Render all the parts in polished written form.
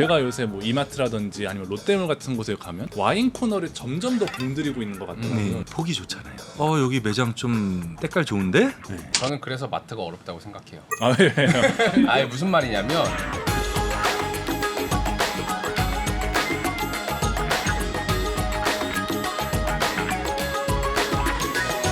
제가 요새 뭐 이마트라든지 아니면 롯데몰 같은 곳에 가면 와인 코너를 점점 더 공들이고 있는 것 같더라고요. 보기 좋잖아요. 여기 매장 좀 때깔 좋은데? 저는 그래서 마트가 어렵다고 생각해요. 아, 예. 아예 무슨 말이냐면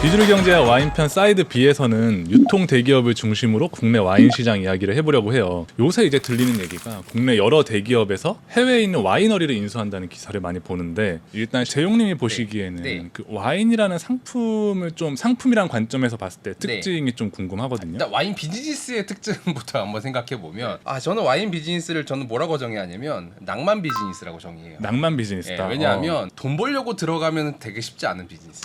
비주류 경제와 와인편 사이드 B에서는 유통 대기업을 중심으로 국내 와인 시장 이야기를 해보려고 해요. 요새 이제 들리는 얘기가 국내 여러 대기업에서 해외에 있는 와이너리를 인수한다는 기사를 많이 보는데, 일단 재용님이 보시기에는 네. 그 와인이라는 상품을 좀 상품이란 관점에서 봤을 때 특징이 좀 궁금하거든요. 일단 와인 비즈니스의 특징부터 한번 생각해 보면 저는 와인 비즈니스를 저는 뭐라고 정의하냐면 낭만 비즈니스라고 정의해요. 낭만 비즈니스다. 왜냐하면 돈 벌려고 들어가면 되게 쉽지 않은 비즈니스.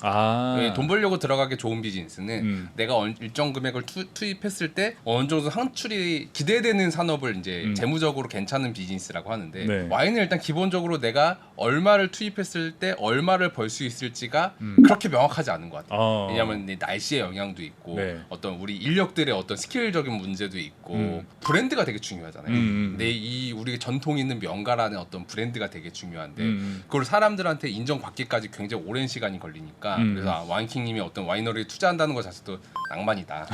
돈 벌려고 들어가기 좋은 비즈니스는 내가 일정 금액을 투입했을 때 어느 정도 상출이 기대되는 산업을 이제 재무적으로 괜찮은 비즈니스라고 하는데, 네. 와인은 일단 기본적으로 내가 얼마를 투입했을 때 얼마를 벌 수 있을지가 그렇게 명확하지 않은 것 같아요. 왜냐하면 날씨의 영향도 있고 네. 어떤 우리 인력들의 어떤 스킬적인 문제도 있고 브랜드가 되게 중요하잖아요. 근데 이 우리 전통 있는 명가라는 어떤 브랜드가 되게 중요한데 그걸 사람들한테 인정받기까지 굉장히 오랜 시간이 걸리니까 그래서 와인킹님이 어떤 와이너리에 투자한다는 것 자체도 낭만이다.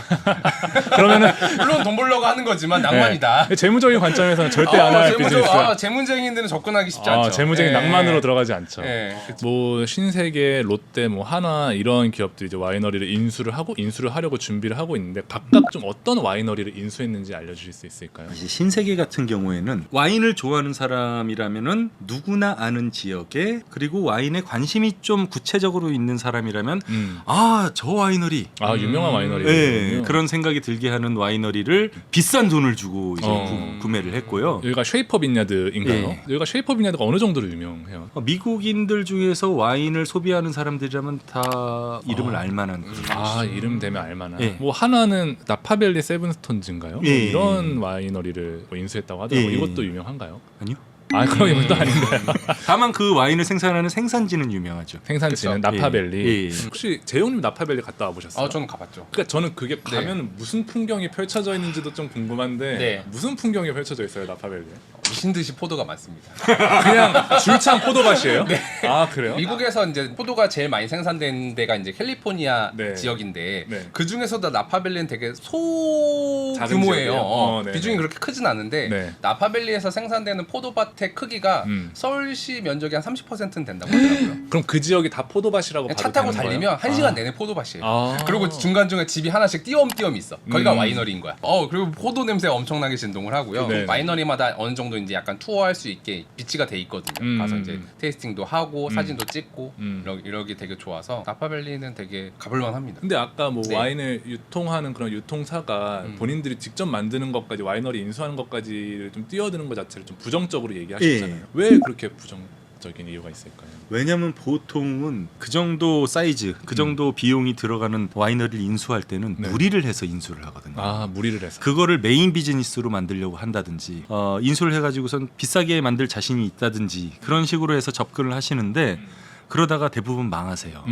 그러면은 물론 돈 벌려고 하는 거지만 낭만이다. 네. 재무적인 관점에서는 절대 안 할 비즈니스. 재무쟁이들은 접근하기 쉽지 않죠. 재무적인 낭만으로 들어가지 않죠. 예. 뭐 신세계, 롯데, 뭐 한화 이런 기업들이 이제 와이너리를 인수를 하려고 준비를 하고 있는데, 각각 좀 어떤 와이너리를 인수했는지 알려주실 수 있을까요? 이제 신세계 같은 경우에는 와인을 좋아하는 사람이라면은 누구나 아는 지역에, 그리고 와인에 관심이 좀 구체적으로 있는 사람이라면 저 와이너리, 유명한 와이너리. 네, 그런 생각이 들게 하는 와이너리를 비싼 돈을 주고 이제 구매를 했고요. 여기가 쉐이퍼 빈야드인가요? 예. 여기가 쉐이퍼 빈야드가 어느 정도로 유명해요? 미국인들 중에서 와인을 소비하는 사람들이라면 다 이름을 알만한. 이름 되면 알만한. 예. 뭐 하나는 나파밸리 세븐스톤즈인가요? 뭐 예. 이런 와이너리를 뭐 인수했다고 하더라고요. 예. 이것도 유명한가요? 아니요. 그럼 이것도 아닌가요? 다만 그 와인을 생산하는 생산지는 유명하죠. 생산지는 그쵸? 나파밸리. 예. 예. 혹시 재용님 나파밸리 갔다 와보셨어요? 저는 가봤죠. 그러니까 저는 그게 가면 무슨 풍경이 펼쳐져 있는지도 좀 궁금한데, 네. 무슨 풍경이 펼쳐져 있어요, 나파밸리에? 미친 듯이 포도가 많습니다. 그냥 줄창 포도밭이에요? 네. 그래요? 미국에서 이제 포도가 제일 많이 생산되는 데가 이제 캘리포니아 네. 지역인데 네. 그 중에서도 나파밸리는 되게 소규모예요. 지역이에요? 네네. 비중이 그렇게 크진 않은데 네. 나파밸리에서 생산되는 포도밭의 크기가 서울시 면적의 한 30%는 된다고 하더라고요. 그럼 그 지역이 다 포도밭이라고 그냥 봐도 차 타고 되는 달리면 거예요? 1시간 내내 포도밭이에요. 아. 그리고 중간중간 집이 하나씩 띄엄띄엄 있어. 거기가 와이너리인 거야. 그리고 포도 냄새가 엄청나게 진동을 하고요. 네. 와이너리마다 어느 정도 이제 약간 투어할 수 있게 비치가 돼 있거든요. 가서 이제 테이스팅도 하고 사진도 찍고 이러기 되게 좋아서 나파밸리는 되게 가볼만 합니다. 근데 아까 뭐 네. 와인을 유통하는 그런 유통사가 본인들이 직접 만드는 것까지, 와이너리 인수하는 것까지 좀 뛰어드는 것 자체를 좀 부정적으로 얘기하셨잖아요. 예. 왜 그렇게 부정적인 이유가 있을까요? 왜냐면 보통은 그 정도 사이즈, 그 정도 비용이 들어가는 와이너리를 인수할 때는 네. 무리를 해서 인수를 하거든요. 무리를 해서. 그거를 메인 비즈니스로 만들려고 한다든지 인수를 해가지고선 비싸게 만들 자신이 있다든지 그런 식으로 해서 접근을 하시는데, 그러다가 대부분 망하세요.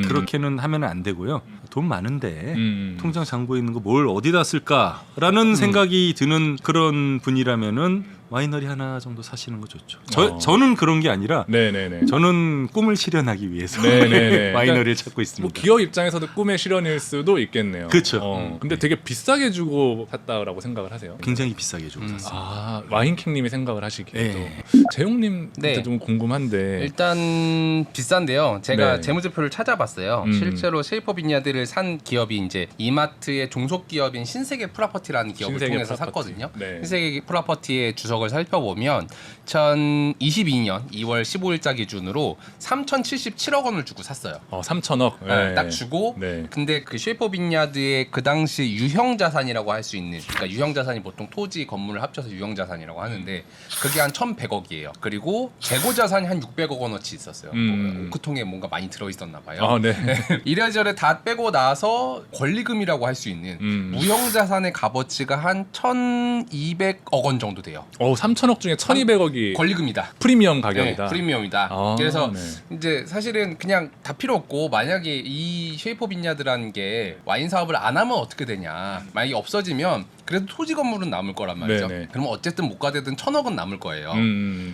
그렇게는 하면 안 되고요. 돈 많은데 통장 잔고에 있는 거 뭘 어디다 쓸까라는 생각이 드는 그런 분이라면은 와이너리 하나 정도 사시는 거 좋죠. 저는 그런 게 아니라 네네네. 저는 꿈을 실현하기 위해서 네네네. 와이너리를 찾고 있습니다. 뭐 기업 입장에서도 꿈의 실현일 수도 있겠네요. 그렇죠. 근데 되게 비싸게 주고 샀다라고 생각을 하세요. 굉장히 비싸게 주고 샀어요. 와인킹님이 생각을 하시기에도. 네. 재용님한테 네. 좀 궁금한데. 일단 비싼데요. 제가 네. 재무제표를 찾아봤어요. 실제로 쉐이퍼 빈야드를 산 기업이 이제 이마트의 종속 기업인 신세계 프로퍼티라는 기업을 신세계 통해서 프로퍼티. 샀거든요. 네. 신세계 프로퍼티의 주석을 살펴보면 2022년 2월 15일자 기준으로 3,077억 원을 주고 샀어요. 3천억. 딱 주고 네. 근데 그 쉐이퍼 빈야드의 그 당시 유형 자산이라고 할 수 있는, 그러니까 유형 자산이 보통 토지 건물을 합쳐서 유형 자산이라고 하는데 그게 한 1,100억이에요. 그리고 재고 자산이 한 600억 원어치 있었어요. 뭐 오크통에 뭔가 많이 들어 있었나 봐요. 네. 이래저래 다 빼고 나서 권리금이라고 할 수 있는 무형 자산의 값어치가 한 1,200억 원 정도 돼요. 3천억 중에 1,200억이 권리금이다. 프리미엄 가격이다. 네, 프리미엄이다. 그래서 이제 사실은 그냥 다 필요 없고, 만약에 이 쉐이퍼 빈야드라는 게 와인 사업을 안 하면 어떻게 되냐, 만약에 없어지면 그래도 토지 건물은 남을 거란 말이죠. 네네. 그러면 어쨌든 못 가되든 1,000억은 남을 거예요.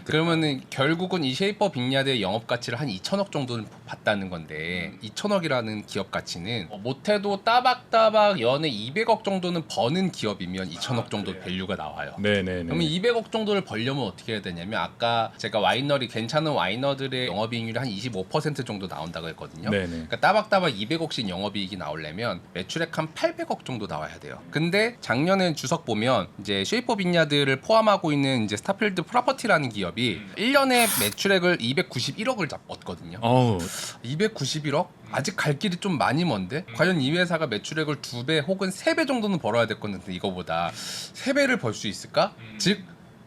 그러면은 결국은 이 쉐이퍼 빅야드의 영업 가치를 한 2,000억 정도는 봤다는 건데 2,000억이라는 기업 가치는 못해도 따박따박 연에 200억 정도는 버는 기업이면 2,000억 정도 밸류가 나와요. 네네네. 그러면 200억 정도를 벌려면 어떻게 해야 되냐면 아까 제가 와이너리 괜찮은 와이너들의 영업이익률이 한 25% 정도 나온다고 했거든요. 네네. 그러니까 따박따박 200억씩 영업이익이 나오려면 매출액 한 800억 정도 나와야 돼요. 근데 작년에 주석 보면 이제 쉐이퍼 빅야드를 포함하고 있는 이제 스타필드 프로퍼티라는 기업이 1년에 매출액을 291억을 얻거든요. 291억? 아직 갈 길이 좀 많이 먼데 과연 이 회사가 매출액을 2배 혹은 3배 정도는 벌어야 될 건데 이거보다 3배를 벌 수 있을까? 즉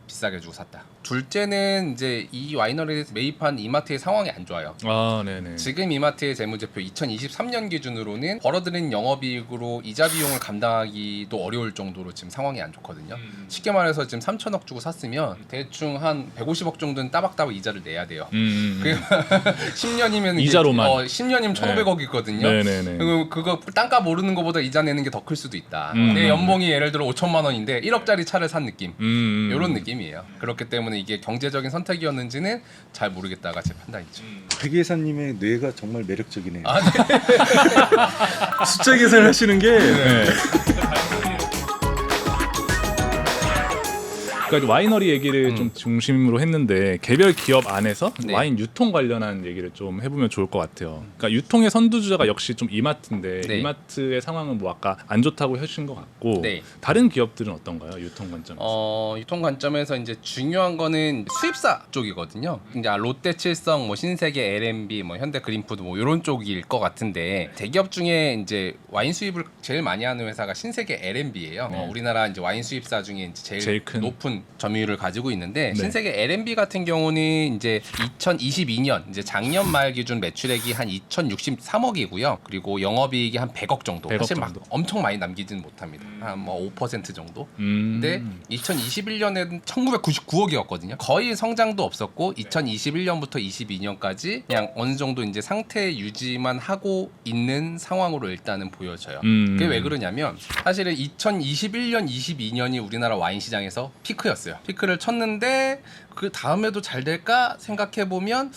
비싸게 주고 샀다. 둘째는 이제 이 와이너리에 매입한 이마트의 상황이 안 좋아요. 네네. 지금 이마트의 재무제표 2023년 기준으로는 벌어들인 영업이익으로 이자 비용을 감당하기도 어려울 정도로 지금 상황이 안 좋거든요. 쉽게 말해서 지금 3천억 주고 샀으면 대충 한 150억 정도는 따박따박 이자를 내야 돼요. 10년이면 이자로만. 10년이면 1,500억이거든요. 네네네. 그거 땅값 오르는 것보다 이자 내는 게 더 클 수도 있다. 내 연봉이 예를 들어 5천만 원인데 1억짜리 차를 산 느낌. 이런 느낌이에요. 그렇기 때문에 이게 경제적인 선택이었는지는 잘 모르겠다가 제 판단이죠. 회계사님의 뇌가 정말 매력적이네요. 아, 네. 숫자 계산을 하시는 게 그러니까 와이너리 얘기를 좀 중심으로 했는데 개별 기업 안에서 네. 와인 유통 관련한 얘기를 좀 해보면 좋을 것 같아요. 그러니까 유통의 선두주자가 역시 좀 이마트인데 네. 이마트의 상황은 뭐 아까 안 좋다고 하신 것 같고 네. 다른 기업들은 어떤가요? 유통 관점에서? 유통 관점에서 이제 중요한 거는 수입사 쪽이거든요. 이제 롯데 칠성, 뭐 신세계, L&B, 뭐 현대 그린푸드 뭐 이런 쪽일 것 같은데 대기업 중에 이제 와인 수입을 제일 많이 하는 회사가 신세계 L&B예요. 네. 우리나라 이제 와인 수입사 중에 이제 제일 큰. 높은 점유율을 가지고 있는데 네. 신세계 L&B 같은 경우는 이제 2022년 이제 작년 말 기준 매출액이 한 2,063억이고요. 그리고 영업이익이 한 100억 정도. 100억 사실 막 정도. 엄청 많이 남기진 못합니다. 한 뭐 5% 정도. 음. 근데 2021년에는 1999억이었거든요. 거의 성장도 없었고 2021년부터 22년까지 그냥 어느 정도 이제 상태 유지만 하고 있는 상황으로 일단은 보여져요. 그게 왜 그러냐면 사실은 2021년, 22년이 우리나라 와인 시장에서 피크였어요. 피크를 쳤는데 그 다음에도 잘 될까 생각해 보면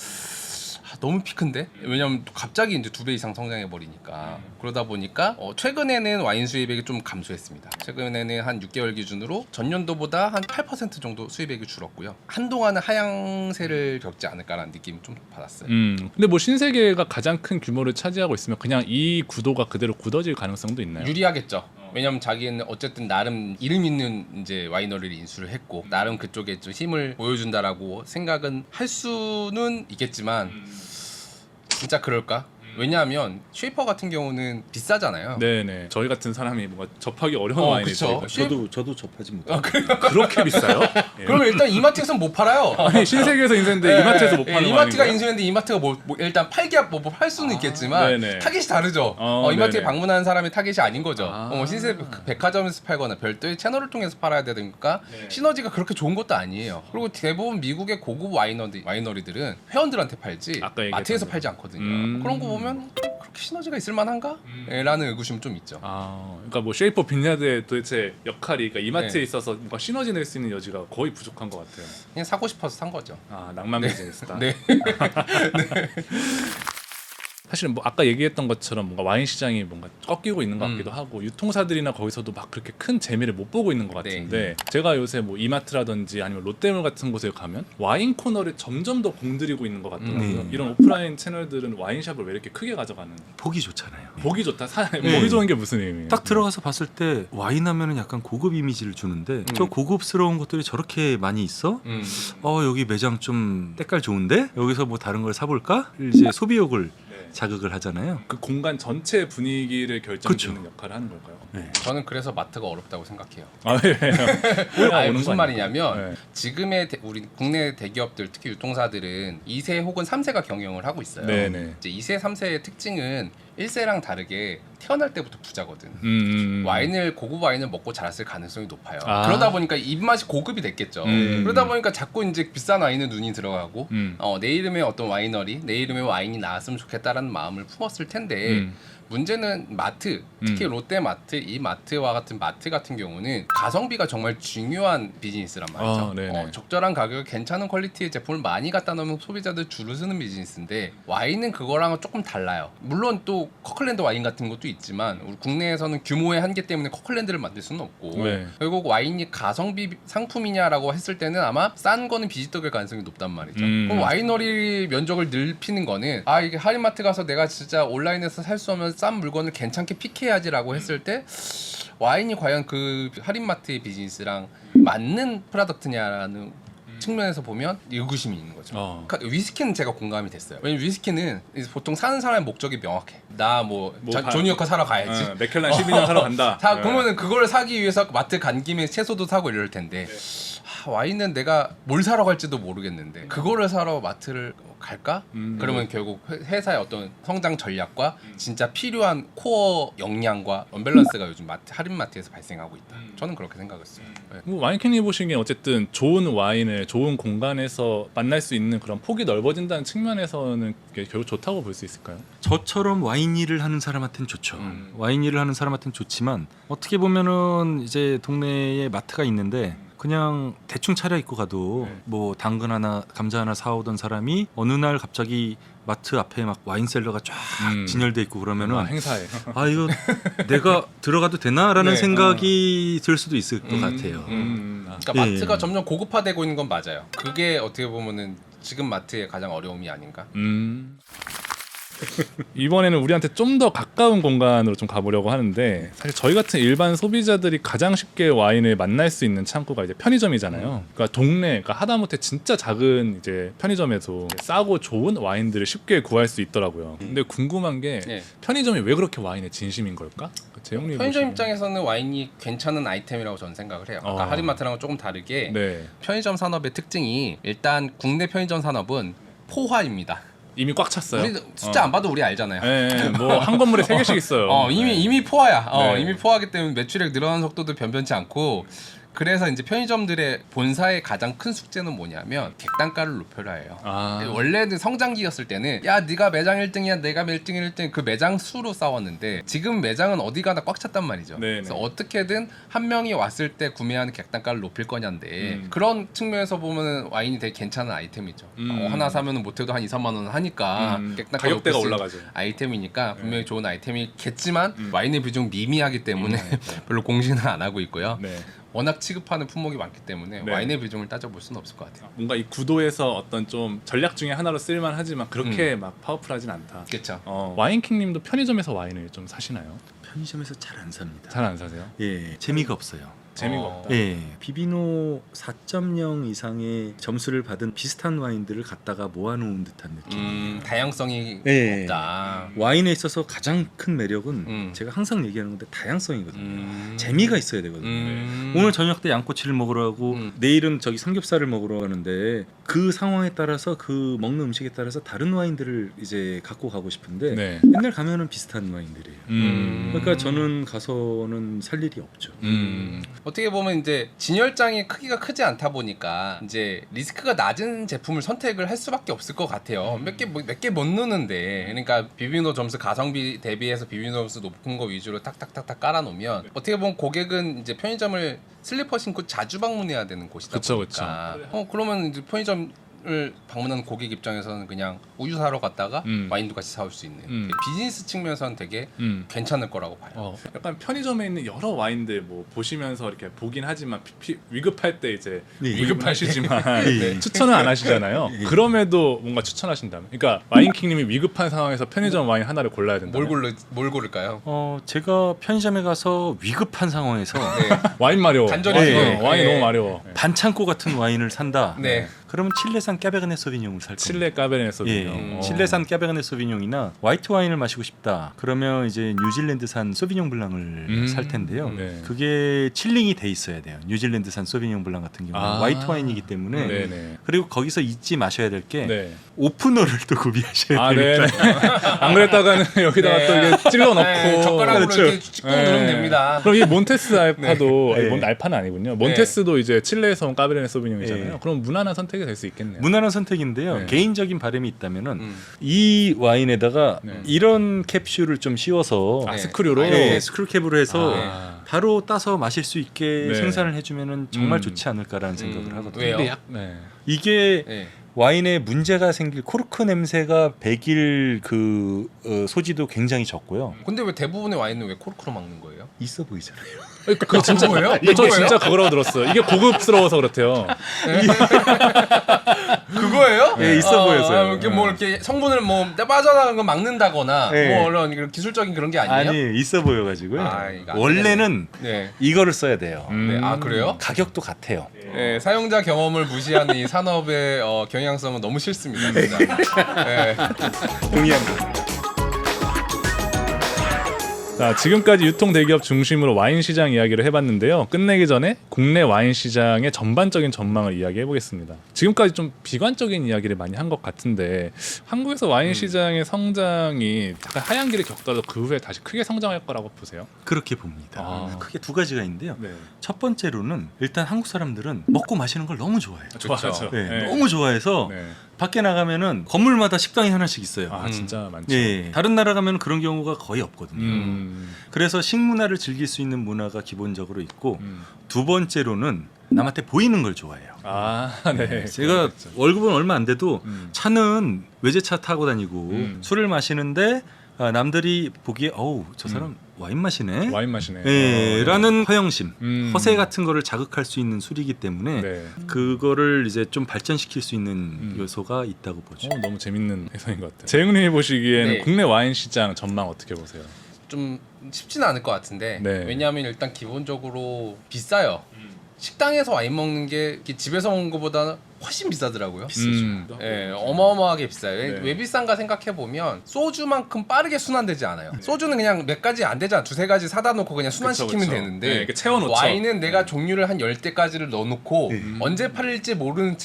너무 피크인데 왜냐면 갑자기 이제 2배 이상 성장해 버리니까 그러다 보니까 최근에는 와인 수입액이 좀 감소했습니다. 최근에는 한 6개월 기준으로 전년도보다 한 8% 정도 수입액이 줄었고요. 한동안은 하향세를 겪지 않을까라는 느낌 좀 받았어요. 근데 뭐 신세계가 가장 큰 규모를 차지하고 있으면 그냥 이 구도가 그대로 굳어질 가능성도 있나요? 유리하겠죠. 왜냐면 자기는 어쨌든 나름 이름 있는 이제 와이너리를 인수를 했고 나름 그쪽에 좀 힘을 보여준다라고 생각은 할 수는 있겠지만 진짜 그럴까? 왜냐하면 쉐이퍼 같은 경우는 비싸잖아요. 네네. 저희 같은 사람이 뭔가 접하기 어려운 와인이죠. 그쵸. 저도 접하지 못해요. 그렇게 비싸요? 예. 그러면 일단 이마트에서는 못 팔아요. 아니 신세계에서 인수했는데 이마트에서 못 파는 이마트가 와인인가요? 인수했는데 이마트가 뭐 일단 팔기야 뭐 팔 수는 있겠지만 네네. 타깃이 다르죠. 이마트에 네네. 방문하는 사람이 타깃이 아닌 거죠. 아. 신세 백화점에서 팔거나 별도의 채널을 통해서 팔아야 되니까 시너지가 그렇게 좋은 것도 아니에요. 그리고 대부분 미국의 고급 와이너리들은 회원들한테 팔지 아까 얘기했던 마트에서 거. 팔지 않거든요. 그런 거 보면 그렇게 시너지가 있을 만한가? 라는 의구심 좀 있죠. 그러니까 뭐 쉐이퍼 빈야드의 도대체 역할이 그러니까 이마트에 네. 있어서 뭔가 시너지 낼 수 있는 여지가 거의 부족한 것 같아요. 그냥 사고 싶어서 산 거죠. 낭만 비즈니스다. 네. 사실 뭐 아까 얘기했던 것처럼 뭔가 와인 시장이 뭔가 꺾이고 있는 것 같기도 하고 유통사들이나 거기서도 막 그렇게 큰 재미를 못 보고 있는 것 같은데 제가 요새 뭐 이마트라든지 아니면 롯데몰 같은 곳에 가면 와인 코너를 점점 더 공들이고 있는 것 같더라고요. 이런 오프라인 채널들은 와인샵을 왜 이렇게 크게 가져가는? 보기 좋잖아요. 보기 좋다. 보기 좋은 게 무슨 의미예요? 딱 들어가서 봤을 때 와인 하면은 약간 고급 이미지를 주는데 저 고급스러운 것들이 저렇게 많이 있어? 여기 매장 좀 때깔 좋은데? 여기서 뭐 다른 걸 사볼까? 이제 소비욕을 자극을 하잖아요. 그 공간 전체 분위기를 결정짓는 역할을 하는 걸까요? 네. 저는 그래서 마트가 어렵다고 생각해요. 왜요? 아니, 무슨 말이냐면 지금의 우리 국내 대기업들 특히 유통사들은 2세 혹은 3세가 경영을 하고 있어요. 네네. 이제 2세, 3세의 특징은 1세랑 다르게 태어날 때부터 부자거든. 고급 와인을 먹고 자랐을 가능성이 높아요. 그러다 보니까 입맛이 고급이 됐겠죠. 그러다 보니까 자꾸 이제 비싼 와인에 눈이 들어가고 내 이름의 어떤 와이너리, 내 이름의 와인이 나왔으면 좋겠다라는 마음을 품었을 텐데 문제는 마트, 특히 롯데마트, 이 마트와 같은 마트 같은 경우는 가성비가 정말 중요한 비즈니스란 말이죠. 네네. 적절한 가격에 괜찮은 퀄리티의 제품을 많이 갖다 놓으면 소비자들 줄을 서는 비즈니스인데 와인은 그거랑은 조금 달라요. 물론 또 커클랜드 와인 같은 것도 있지만 우리 국내에서는 규모의 한계 때문에 커클랜드를 만들 수는 없고 네. 결국 와인이 가성비 상품이냐라고 했을 때는 아마 싼 거는 비지떡일 가능성이 높단 말이죠. 그럼 와이너리 면적을 넓히는 거는 아 이게 할인마트 가서 내가 진짜 온라인에서 살 수 없는 싼 물건을 괜찮게 픽해야지라고 했을 때 와인이 과연 그 할인마트의 비즈니스랑 맞는 프로덕트냐라는 측면에서 보면 의구심이 있는 거죠. 그러니까 위스키는 제가 공감이 됐어요. 왜냐면 위스키는 보통 사는 사람의 목적이 명확해. 나 조니 워커 사러 가야지. 맥켈란 12년 사러 간다. 그러면은 그걸 사기 위해서 마트 간 김에 채소도 사고 이럴 텐데 와인은 내가 뭘 사러 갈지도 모르겠는데 그거를 사러 마트를 갈까? 그러면 결국 회사의 어떤 성장 전략과 진짜 필요한 코어 역량과 언밸런스가 요즘 할인마트에서 발생하고 있다. 저는 그렇게 생각했어요. 네. 뭐 와인캔이 보시기엔 어쨌든 좋은 와인을 좋은 공간에서 만날 수 있는 그런 폭이 넓어진다는 측면에서는 결국 좋다고 볼 수 있을까요? 저처럼 와인 일을 하는 사람한테는 좋죠. 와인 일을 하는 사람한테는 좋지만 어떻게 보면은 이제 동네에 마트가 있는데 그냥 대충 차려입고 가도 뭐 당근 하나 감자 하나 사오던 사람이 어느 날 갑자기 마트 앞에 막 와인셀러가 쫙 진열돼 있고 그러면은 행사에 아 이거 내가 들어가도 되나라는 네. 생각이 들 수도 있을 것 같아요. 그러니까 예. 마트가 점점 고급화되고 있는 건 맞아요. 그게 어떻게 보면은 지금 마트의 가장 어려움이 아닌가. 이번에는 우리한테 좀 더 가까운 공간으로 좀 가보려고 하는데 사실 저희 같은 일반 소비자들이 가장 쉽게 와인을 만날 수 있는 창구가 이제 편의점이잖아요. 그러니까 그러니까 하다못해 진짜 작은 이제 편의점에도 싸고 좋은 와인들을 쉽게 구할 수 있더라고요. 근데 궁금한 게 네. 편의점이 왜 그렇게 와인에 진심인 걸까? 재영님 편의점 보시기엔. 입장에서는 와인이 괜찮은 아이템이라고 저는 생각을 해요. 아까 할인마트랑은 조금 다르게 네. 편의점 산업의 특징이 일단 국내 편의점 산업은 포화입니다. 이미 꽉 찼어요. 우리 숫자 안 봐도 우리 알잖아요. 네, 뭐 한 건물에 3개씩 있어요. 이미 포화야. 네. 이미 포화기 때문에 매출액 늘어나는 속도도 변변치 않고 그래서 이제 편의점들의 본사의 가장 큰 숙제는 뭐냐면 객단가를 높여라 해요. 원래는 성장기였을 때는 야 네가 매장 1등이야 내가 매장 1등 그 매장 수로 싸웠는데 지금 매장은 어디 가나 꽉 찼단 말이죠. 네네. 그래서 어떻게든 한 명이 왔을 때 구매하는 객단가를 높일 거냐인데 그런 측면에서 보면 와인이 되게 괜찮은 아이템이죠. 하나 사면은 못해도 한 2, 3만 원 하니까 객단가 가격대가 높일 수 있는 올라가죠. 아이템이니까 분명히 좋은 아이템이겠지만 와인의 비중 미미하기 때문에 별로 공신을 안 하고 있고요. 네. 워낙 취급하는 품목이 많기 때문에 네. 와인의 비중을 따져볼 수는 없을 것 같아요. 뭔가 이 구도에서 어떤 좀 전략 중에 하나로 쓸만하지만 그렇게 막 파워풀하진 않다. 그렇죠. 와인킹님도 편의점에서 와인을 좀 사시나요? 편의점에서 잘 안 삽니다. 잘 안 사세요? 예, 재미가 없어요. 재미가 어. 없다. 예, 비비노 4.0 이상의 점수를 받은 비슷한 와인들을 갖다가 모아놓은 듯한 느낌. 다양성이 예. 없다. 와인에 있어서 가장 큰 매력은 음. 제가 항상 얘기하는 건데 다양성이거든요. 음. 재미가 있어야 되거든요. 오늘 저녁 때 양꼬치를 먹으러 가고 내일은 저기 삼겹살을 먹으러 가는데 그 상황에 따라서 그 먹는 음식에 따라서 다른 와인들을 이제 갖고 가고 싶은데 네. 맨날 가면은 비슷한 와인들이에요. 음. 그러니까 저는 가서는 살 일이 없죠. 어떻게 보면 이제 진열장의 크기가 크지 않다 보니까 이제 리스크가 낮은 제품을 선택을 할 수밖에 없을 것 같아요. 몇 개 못 넣는데 그러니까 비비노 점수 가성비 대비해서 비비노 점수 높은 거 위주로 탁탁탁탁 깔아놓으면 어떻게 보면 고객은 이제 편의점을 슬리퍼 신고 자주 방문해야 되는 곳이다 그쵸, 보니까 그러면 이제 편의점을 방문하는 고객 입장에서는 그냥 우유 사러 갔다가 와인도 같이 사올 수 있는 비즈니스 측면에서는 되게 괜찮을 거라고 봐요. 약간 편의점에 있는 여러 와인들 뭐 보시면서 이렇게 보긴 하지만 위급할 때 이제 네. 위급하시지만 네. 추천은 안 하시잖아요. 그럼에도 뭔가 추천하신다면, 그러니까 와인킹님이 위급한 상황에서 편의점 와인 하나를 골라야 된다. 뭘 고를까요? 제가 편의점에 가서 위급한 상황에서 와인 마려워. 간절히 와인이 네. 너무 마려워. 반창고 같은 와인을 산다. 네. 그러면 칠레산 까베르네 소비뇽을 살 겁니다. 칠레 까베르네 예, 소비뇽. 칠레산 까베르네 소비뇽이나 화이트 와인을 마시고 싶다. 그러면 이제 뉴질랜드산 소비뇽 블랑을 살 텐데요. 네. 그게 칠링이 돼 있어야 돼요. 뉴질랜드산 소비뇽 블랑 같은 경우는 화이트 와인이기 때문에. 네네. 그리고 거기서 잊지 마셔야 될 게 네. 오프너를 또 구비하셔야 네. 됩니다. 안 그랬다가는 여기다가 네. 또 이게 찔러 넣고. 네, 젓가락으로 그렇죠. 이렇게 찍고 누르면 됩니다. 그럼 이 몬테스 알파도 네. 알파는 아니군요. 몬테스도 이제 칠레에서 온 까베르네 소비뇽이잖아요. 네. 그럼 무난한 선택이 될 수 있겠네요. 그렇네요. 무난한 선택인데요. 네. 개인적인 바람이 있다면은 이 와인에다가 네. 이런 캡슐을 좀 씌워서 네. 스크류로 네, 스크류캡으로 해서 아. 바로 따서 마실 수 있게 네. 생산을 해주면은 정말 음. 좋지 않을까라는 생각을 하거든요. 왜요? 근데 네. 이게 네. 와인에 문제가 생길 코르크 냄새가 배길 그 소지도 굉장히 적고요. 근데 왜 대부분의 와인은 왜 코르크로 막는 거예요? 있어 보이잖아요. 그 진짜 그거예요? 저 그거예요? 진짜 그거라고 들었어요. 이게 고급스러워서 그렇대요. 그거예요? 네, 있어 보여서요. 이렇게 뭐 이렇게 성분을 뭐 빠져나가는 거 막는다거나 네. 뭐 이런 기술적인 그런 게 아니에요? 아니 있어 보여가지고요. 아, 이거 안 원래는 네. 이거를 써야 돼요. 네. 아 그래요? 가격도 같아요. 네, 사용자 경험을 무시하는 이 산업의 경향성은 너무 싫습니다. 진짜. 네. 동의합니다. 자, 지금까지 유통 대기업 중심으로 와인 시장 이야기를 해봤는데요. 끝내기 전에 국내 와인 시장의 전반적인 전망을 이야기해 보겠습니다. 지금까지 좀 비관적인 이야기를 많이 한 것 같은데 한국에서 와인 시장의 성장이 약간 하얀 길을 겪다도 그 후에 다시 크게 성장할 거라고 보세요? 그렇게 봅니다. 아. 크게 두 가지가 있는데요. 네, 첫 번째로는 일단 한국 사람들은 먹고 마시는 걸 너무 좋아해요. 좋아하죠. 네, 네. 너무 좋아해서 네. 밖에 나가면은 건물마다 식당이 하나씩 있어요. 아 진짜 많죠. 예, 다른 나라 가면 그런 경우가 거의 없거든요. 그래서 식문화를 즐길 수 있는 문화가 기본적으로 있고 두 번째로는 남한테 보이는 걸 좋아해요. 아, 네. 제가 그렇죠. 월급은 얼마 안 돼도 음. 차는 외제차 타고 다니고 술을 마시는데 남들이 보기에 어우 저 사람 와인 마시네. 와인 마시네. 예, 라는 허영심, 허세 같은 거를 자극할 수 있는 술이기 때문에 네. 그거를 이제 좀 발전시킬 수 있는 요소가 있다고 보죠. 너무 재밌는 해석인 것 같아요. 재웅님이 보시기에는 네. 국내 와인 시장 전망 어떻게 보세요? 좀 쉽지는 않을 것 같은데 네. 왜냐하면 일단 기본적으로 비싸요. 식당에서 와인 먹는 게 집에서 먹는 것보다 훨씬 비싸더라고요. 예, 어마어마하게 비싸요. 네. 왜 비싼가 생각해 보면 소주만큼 빠르게 순환되지 않아요. 소주는 그냥 몇 가지 안 되잖아. 두세 가지 사다 놓고 그냥 순환시키면 그쵸. 되는데 네, 이렇게 채워놓죠. 와인은 내가 종류를 한 10대까지를 넣어놓고 언제 팔릴지 모르는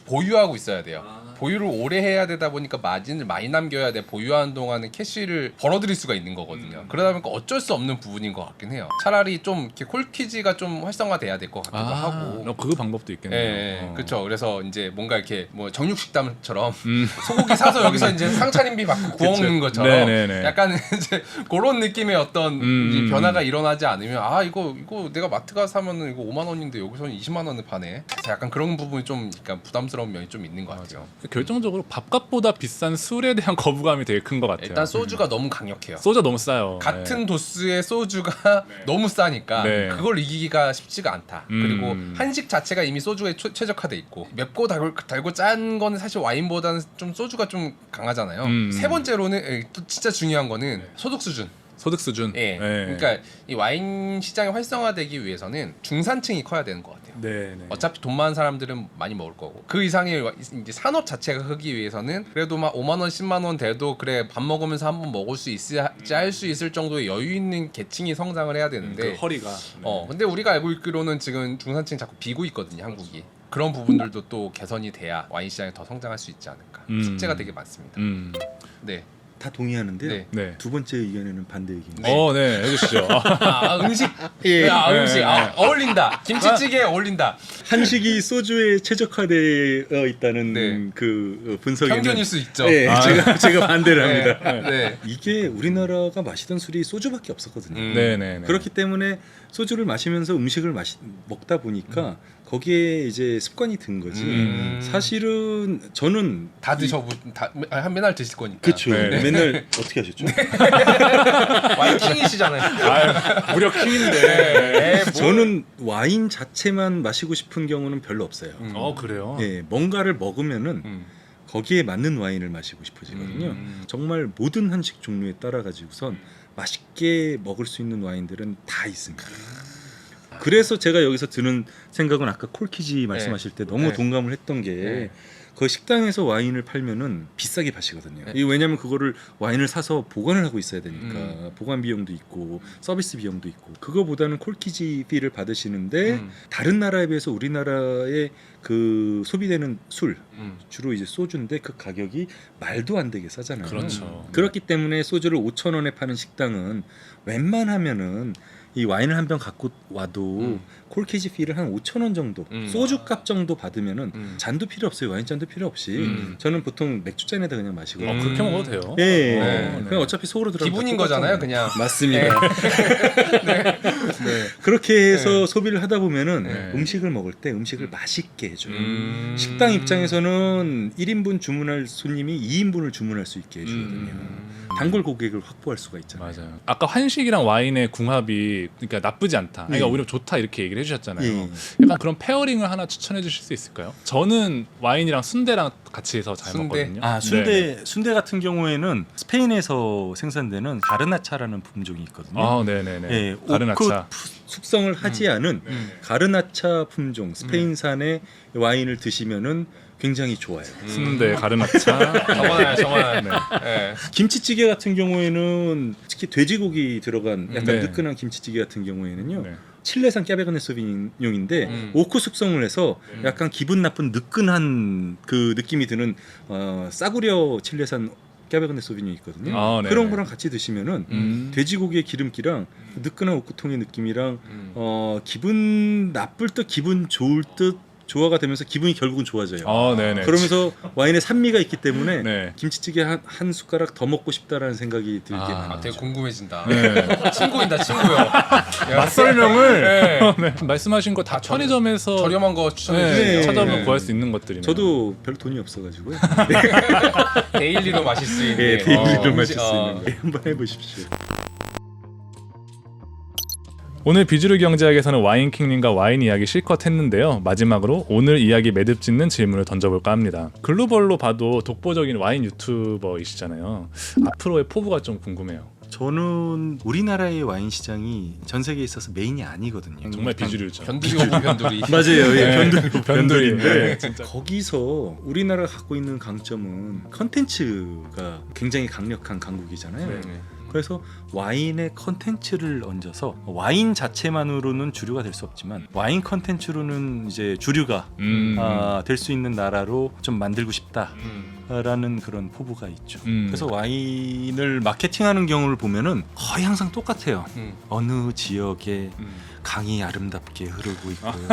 보유하고 있어야 돼요. 보유를 오래 해야 되다 보니까 마진을 많이 남겨야 돼. 보유하는 동안은 캐시를 벌어들일 수가 있는 거거든요. 그러다 보니까 어쩔 수 없는 부분인 것 같긴 해요. 차라리 좀 이렇게 콜퀴즈가 좀 활성화돼야 될 것 같기도 하고. 그 방법도 있겠네요. 예, 그렇죠. 그래서 이제 뭔가 이렇게 뭐 정육식당처럼 소고기 사서 여기서 이제 상차림비 받고 구워 먹는 것처럼 네네네. 약간 이제 그런 느낌의 어떤 이제 변화가 일어나지 않으면 아 이거 내가 마트 가서 사면은 이거 5만 원인데 여기서는 20만 원을 파네. 그래서 약간 그런 부분이 좀 약간 부담스러운 면이 좀 있는 것 같아요. 결정적으로 밥값보다 비싼 술에 대한 거부감이 되게 큰 것 같아요. 일단 소주가 너무 강력해요. 소주가 너무 싸요. 같은 도수의 소주가 너무 싸니까 네. 그걸 이기기가 쉽지가 않다. 음. 그리고 한식 자체가 이미 소주에 최적화돼 있고 맵고 달고 짠 거는 사실 와인보다는 좀 소주가 좀 강하잖아요. 세 번째로는 또 진짜 중요한 거는 소득 수준. 소득 수준. 예. 그러니까 이 와인 시장이 활성화되기 위해서는 중산층이 커야 되는 것 같아요. 네. 어차피 돈 많은 사람들은 많이 먹을 거고 그 이상의 이제 산업 자체가 크기 위해서는 그래도 막 5만 원, 10만 원 돼도 그래 밥 먹으면서 한번 먹을 수 있지 할 수 있을 정도의 여유 있는 계층이 성장을 해야 되는데 그 허리가. 근데 우리가 알고 있기로는 지금 중산층 자꾸 비고 있거든요, 한국이. 그런 부분들도 또 개선이 돼야 와인 시장이 더 성장할 수 있지 않을까. 숙제가 되게 많습니다. 네. 다 동의하는데요. 네. 네. 두 번째 의견에는 반대 의견입니다. 네, 해주시죠. 음식. 예. 음식. 어울린다. 김치찌개 어울린다. 한식이 소주에 최적화되어 있다는 네. 그 분석에는 편견일 수 있죠. 예, 제가 반대를 합니다. 네. 이게 우리나라가 마시던 술이 소주밖에 없었거든요. 네네. 그렇기 때문에 소주를 마시면서 음식을 먹다 보니까 거기에 이제 습관이 든 거지. 사실은 저는 다 맨날 드실 거니까. 그렇죠. 네. 맨날 어떻게 하셨죠? 와이킹이시잖아요. 무려 킹인데. 저는 와인 자체만 마시고 싶은 경우는 별로 없어요. 그래요. 예, 뭔가를 먹으면은 거기에 맞는 와인을 마시고 싶어지거든요. 정말 모든 한식 종류에 따라 가지고선 맛있게 먹을 수 있는 와인들은 다 있습니다. 그래서 제가 여기서 드는 생각은 아까 콜키지 말씀하실 때 너무 네. 동감을 했던 게 그 식당에서 와인을 팔면은 비싸게 파시거든요. 이게 왜냐하면 그거를 와인을 사서 보관을 하고 있어야 되니까 보관 비용도 있고 서비스 비용도 있고 그거보다는 콜키지 피를 받으시는데 다른 나라에 비해서 우리나라의 그 소비되는 술 주로 이제 소주인데 그 가격이 말도 안 되게 싸잖아요. 그렇죠. 그렇기 때문에 소주를 5,000원에 파는 식당은 웬만하면은 이 와인을 한 병 갖고 와도 콜키지 피를 한 5,000원 정도, 소주값 정도 받으면은 잔도 필요 없어요. 와인 잔도 필요 없이 저는 보통 맥주 잔에다 그냥 마시고. 그렇게 먹어도 돼요. 예, 네. 그냥 어차피 속으로 들어가면 기분인 다 거잖아요, 똑같잖아요. 그냥. 맞습니다. 네. 그렇게 해서 소비를 하다 보면은 네. 음식을 먹을 때 음식을 맛있게 해줘요. 식당 입장에서는 1인분 주문할 손님이 2인분을 주문할 수 있게 해주거든요. 단골 고객을 확보할 수가 있잖아요. 맞아요. 아까 한식이랑 와인의 궁합이 그러니까 나쁘지 않다. 그러니까 예. 오히려 좋다 이렇게 얘기를 해주셨잖아요. 예. 약간 그런 페어링을 하나 추천해 주실 수 있을까요? 저는 와인이랑 순대랑 같이 해서 잘 순대? 먹거든요. 아 순대 같은 경우에는 스페인에서 생산되는 가르나차라는 품종이 있거든요. 아, 네네네. 예, 가르나차. 오크 숙성을 하지 않은 가르나차 품종 스페인산의 와인을 드시면은 굉장히 좋아요. 순대, 가르나차. 정말 네. 네. 김치찌개 같은 경우에는 특히 돼지고기 들어간 약간 네. 뜨끈한 김치찌개 같은 경우에는요. 네. 칠레산 까베르네 소비뇽인데 오크 숙성을 해서 약간 기분 나쁜 느끈한 그 느낌이 드는 싸구려 칠레산 까베르네 소비뇽이 있거든요. 아, 네네. 그런 거랑 같이 드시면은 돼지고기의 기름기랑 느끈한 오크통의 느낌이랑 기분 나쁠 듯 기분 좋을 듯 조화가 되면서 기분이 결국은 좋아져요. 네네. 그러면서 와인에 산미가 있기 때문에 네. 김치찌개 한 숟가락 더 먹고 싶다라는 생각이 들게 아, 많아요. 되게 궁금해진다. 네. 친구인다, 친구요. 맛설명을 네. 네. 말씀하신 거 다 편의점에서 저렴한 거 추천해 네, 주세요. 찾아보면 네. 구할 수 있는 것들이네요. 저도 별 돈이 없어가지고요. 데일리로 마실 수 있는. 네, 데일리로 마실 수 어. 있는 거 한번 해보십시오. 오늘 비주류 경제학에서는 와인킹님과 와인 이야기 실컷 했는데요. 마지막으로 오늘 이야기 매듭 짓는 질문을 던져볼까 합니다. 글로벌로 봐도 독보적인 와인 유튜버이시잖아요. 앞으로의 포부가 좀 궁금해요. 저는 우리나라의 와인 시장이 전 세계에 있어서 메인이 아니거든요. 정말 비주류죠. 변두리 오고 변두리. 맞아요. 예, 네. 변두리인데 진짜. 거기서 우리나라가 갖고 있는 강점은 컨텐츠가 굉장히 강력한 강국이잖아요. 네. 그래서 와인의 컨텐츠를 얹어서 와인 자체만으로는 주류가 될 수 없지만 와인 컨텐츠로는 이제 주류가 될 수 있는 나라로 좀 만들고 싶다라는 그런 포부가 있죠. 그래서 와인을 마케팅하는 경우를 보면은 거의 항상 똑같아요. 어느 지역에 강이 아름답게 흐르고 있고요.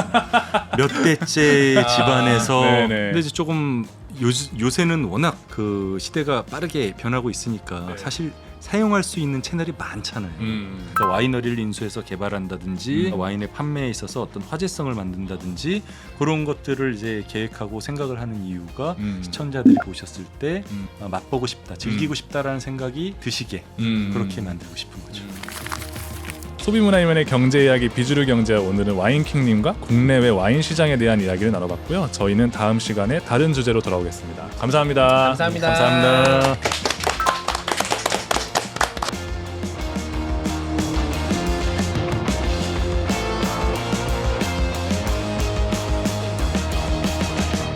몇 대째 집안에서 네네. 근데 이제 조금 요새는 워낙 그 시대가 빠르게 변하고 있으니까 네. 사실 사용할 수 있는 채널이 많잖아요. 그러니까 와이너리를 인수해서 개발한다든지 와인의 판매에 있어서 어떤 화제성을 만든다든지 그런 것들을 이제 계획하고 생각을 하는 이유가 시청자들이 보셨을 때 맛보고 싶다, 즐기고 싶다라는 생각이 드시게 그렇게 만들고 싶은 거죠. 소비문화이면의 경제 이야기 비주류 경제, 오늘은 와인킹님과 국내외 와인 시장에 대한 이야기를 나눠봤고요. 저희는 다음 시간에 다른 주제로 돌아오겠습니다. 감사합니다. 감사합니다. 감사합니다.